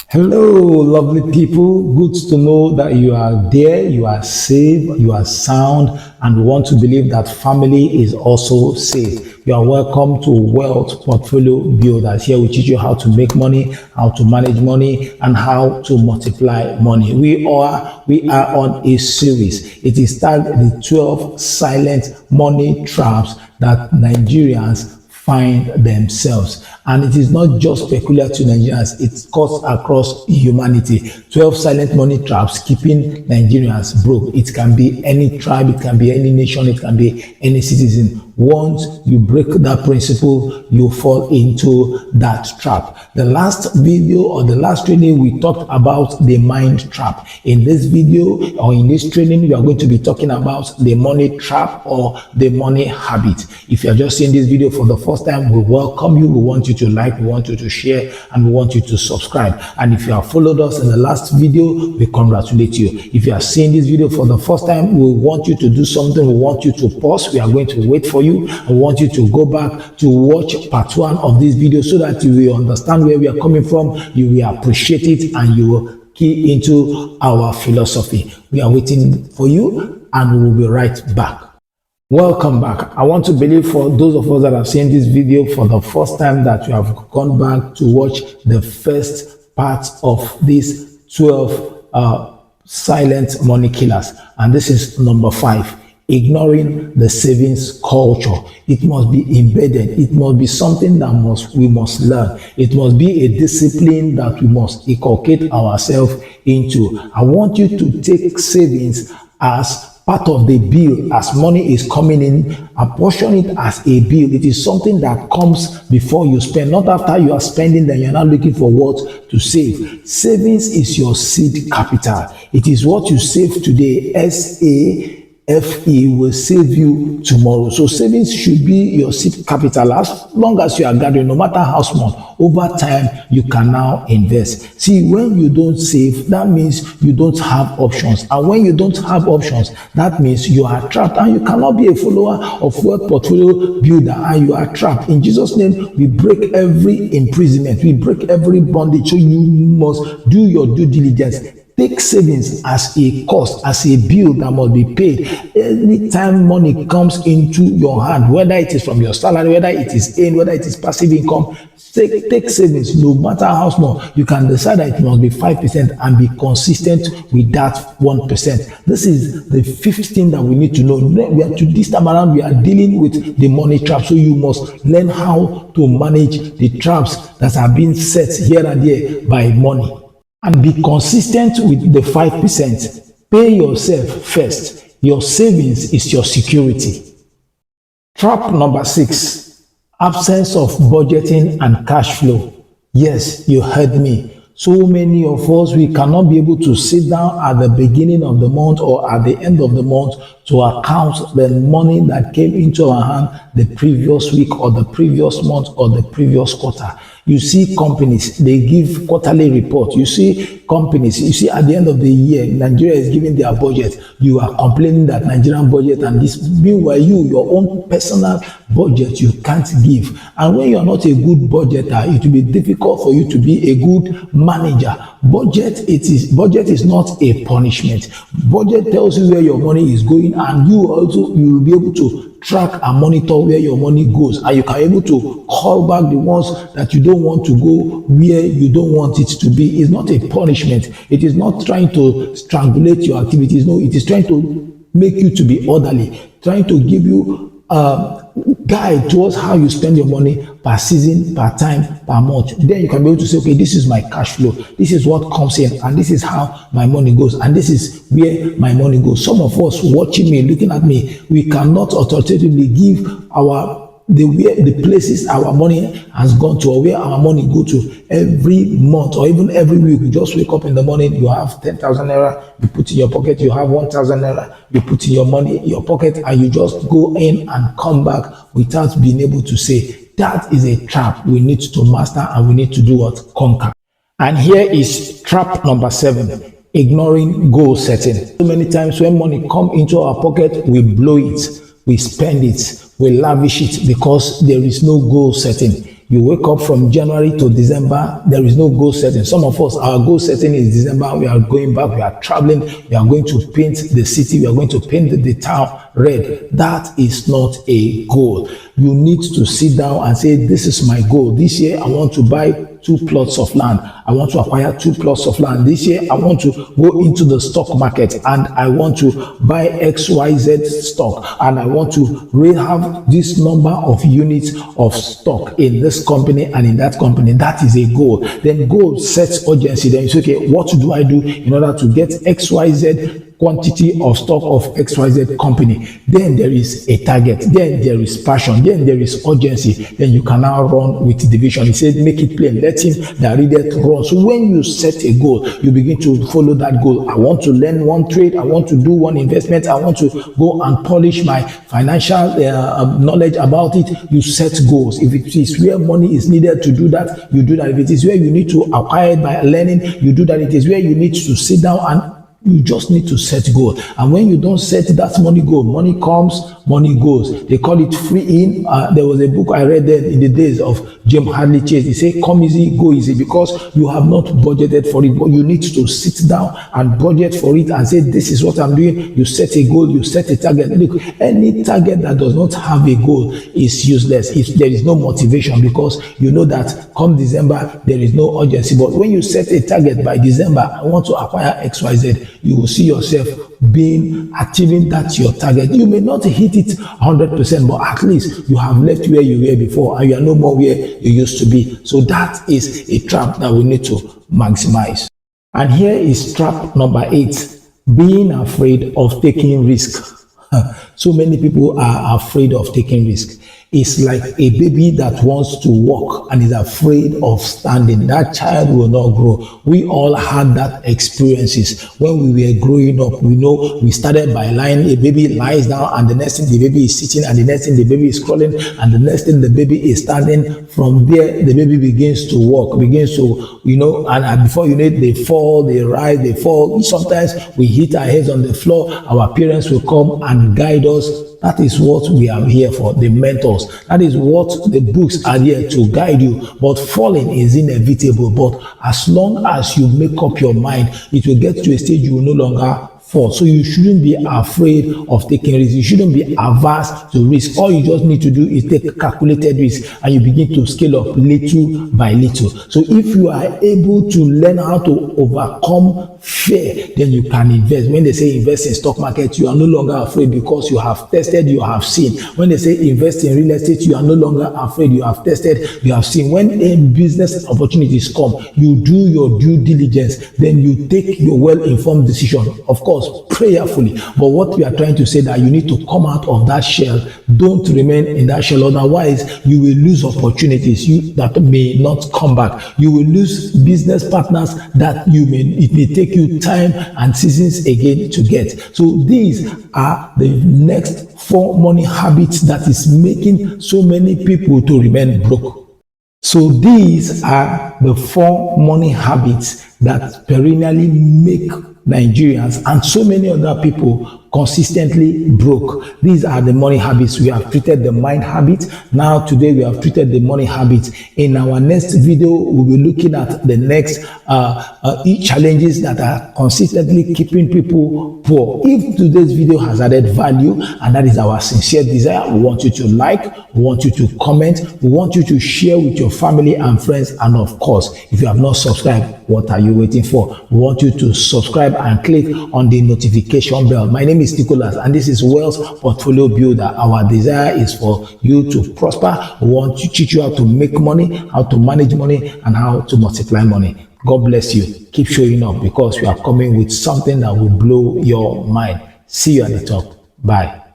Hello, lovely people. Good to know that you are there, you are safe, you are sound, and we want to believe that family is also safe. You are welcome to Wealth Portfolio Builders. Here we teach you how to make money, how to manage money, and how to multiply money. We are on a series. It is tagged the 12 silent money traps that Nigerians find themselves. And it is not just peculiar to Nigerians, it cuts across humanity. 12 silent money traps keeping Nigerians broke. It can be any tribe, it can be any nation, it can be any citizen. Once you break that principle, you fall into that trap. The last video or the last training, we talked about the mind trap. In this video or in this training, we are going to be talking about the money trap or the money habit. If you are just seeing this video for the first time, we welcome you. We want you to like, we want you to share, and we want you to subscribe. And if you have followed us in the last video, we congratulate you. If you are seeing this video for the first time, we want you to do something. We want you to pause. We are going to wait for you. I want you to go back to watch part 1 of this video so that you will understand where we are coming from, you will appreciate it, and you will key into our philosophy. We are waiting for you, and we will be right back. Welcome back. I want to believe for those of us that have seen this video for the first time that you have gone back to watch the first part of these 12 silent money killers. And this is number 5. Ignoring the savings culture. It must be embedded. It must be something that we must learn. It must be a discipline that we must inculcate ourselves into. I want you to take savings as part of the bill. As money is coming in, apportion it as a bill. It is something that comes before you spend, not after you are spending, then you're not looking for what to save. Savings is your seed capital. It is what you save today. SAFE will save you tomorrow. So savings should be your seed capital. As long as you are gathering, no matter how small, over time you can now invest. See, when you don't save, that means you don't have options. And when you don't have options, that means you are trapped, and you cannot be a follower of Wealth Portfolio Builder, and you are trapped. In Jesus' name, we break every imprisonment, we break every bondage. So you must do your due diligence. Take savings as a cost, as a bill that must be paid. Anytime money comes into your hand, whether it is from your salary, whether it is in, whether it is passive income, take savings, no matter how small. You can decide that it must be 5% and be consistent with that 1%. This is the fifth thing that we need to know. This time around, we are dealing with the money trap. So you must learn how to manage the traps that are being set here and there by money. And be consistent with the 5%. Pay yourself first. Your savings is your security. Trap number 6, absence of budgeting and cash flow. Yes, you heard me. So many of us, we cannot be able to sit down at the beginning of the month or at the end of the month to account the money that came into our hand the previous week or the previous month or the previous quarter. You see companies, they give quarterly report. You see companies, you see at the end of the year, Nigeria is giving their budget. You are complaining that Nigerian budget and this. Meanwhile, your own personal budget, you can't give. And when you are not a good budgeter, it will be difficult for you to be a good manager. Budget is not a punishment. Budget tells you where your money is going, and you will be able to track and monitor where your money goes, and you can be able to call back the ones that you don't want to go where you don't want it to be. It's not a punishment. It is not trying to strangulate your activities. No, it is trying to make you to be orderly, trying to give you guide towards how you spend your money per season, per time, per month. Then you can be able to say, okay, this is my cash flow, this is what comes in, and this is how my money goes, and this is where my money goes. Some of us watching me, looking at me, we cannot authoritatively give the places our money has gone to, or where our money go to every month or even every week. You just wake up in the morning, you have 10,000 naira, you put in your pocket, you have 1,000 naira, you put in your money in your pocket, and you just go in and come back without being able to say. That is a trap we need to master, and we need to do what? Conquer. And here is trap number 7. Ignoring goal setting. So many times when money come into our pocket, we blow it, we spend it, we lavish it because there is no goal setting. You wake up from January to December, there is no goal setting. Some of us, our goal setting is December. We are going back, we are traveling, we are going to paint the city, we are going to paint the town red. That is not a goal. You need to sit down and say, this is my goal. This year, I want to buy 2 plots of land. I want to acquire 2 plots of land. This year, I want to go into the stock market and I want to buy XYZ stock, and I want to have this number of units of stock in this company and in that company. That is a goal. Then goal sets urgency. Then you say, okay, what do I do in order to get XYZ quantity of stock of XYZ company? Then there is a target, then there is passion, then there is urgency. Then you can now run with division. He said, make it plain, let him that readeth run. So when you set a goal, you begin to follow that goal. I want to learn one trade, I want to do one investment, I want to go and polish my financial knowledge about it. You set goals. If it is where money is needed to do that, you do that. If it is where you need to acquire it by learning, you do that. It is where you need to sit down and you just need to set goals. And when you don't set that money goal, money comes, money goes. They call it free in. There was a book I read then in the days of Jim Hadley Chase. He said, come easy, go easy, because you have not budgeted for it. But you need to sit down and budget for it and say, this is what I'm doing. You set a goal, you set a target. Look, any target that does not have a goal is useless. If there is no motivation, because you know that come December, there is no urgency. But when you set a target by December, I want to acquire XYZ, you will see yourself achieving that your target. You may not hit it 100%, but at least you have left where you were before and you are no more where you used to be. So that is a trap that we need to maximize. And here is trap number 8, being afraid of taking risk. So many people are afraid of taking risk. It's like a baby that wants to walk and is afraid of standing. That child will not grow. We all had that experiences when we were growing up. We know we started by lying. A baby lies down, and the next thing the baby is sitting, and the next thing the baby is crawling, and the next thing the baby is standing. From there, the baby begins to walk, begins to, and before you know it, they fall, they rise, they fall. Sometimes we hit our heads on the floor. Our parents will come and guide us. That is what we are here for, the mentors. That is what the books are here to guide you. But falling is inevitable. But as long as you make up your mind, it will get to a stage you will no longer fall. So you shouldn't be afraid of taking risks. You shouldn't be averse to risk. All you just need to do is take calculated risk, and you begin to scale up little by little. So if you are able to learn how to overcome fear, then you can invest. When they say invest in stock market, you are no longer afraid because you have tested, you have seen. When they say invest in real estate, you are no longer afraid, you have tested, you have seen. When a business opportunities come, you do your due diligence, then you take your well-informed decision. Of course, prayerfully. But what we are trying to say that you need to come out of that shell. Don't remain in that shell. Otherwise, you will lose opportunities that may not come back. You will lose business partners that it may take you time and seasons again to get. So these are the next 4 money habits that is making so many people to remain broke. So these are the 4 money habits that perennially make Nigerians and so many other people consistently broke. These are the money habits. We have treated the mind habit. Now today we have treated the money habits. In our next video, we'll be looking at the next challenges that are consistently keeping people poor. If today's video has added value, and that is our sincere desire, we want you to like, we want you to comment, we want you to share with your family and friends, and of course, if you have not subscribed, what are you waiting for? We want you to subscribe and click on the notification bell. My name is Nicholas, and this is Wealth Portfolio Builder. Our desire is for you to prosper. We want to teach you how to make money, how to manage money, and how to multiply money. God bless you. Keep showing up, because we are coming with something that will blow your mind. See you at the top. Bye.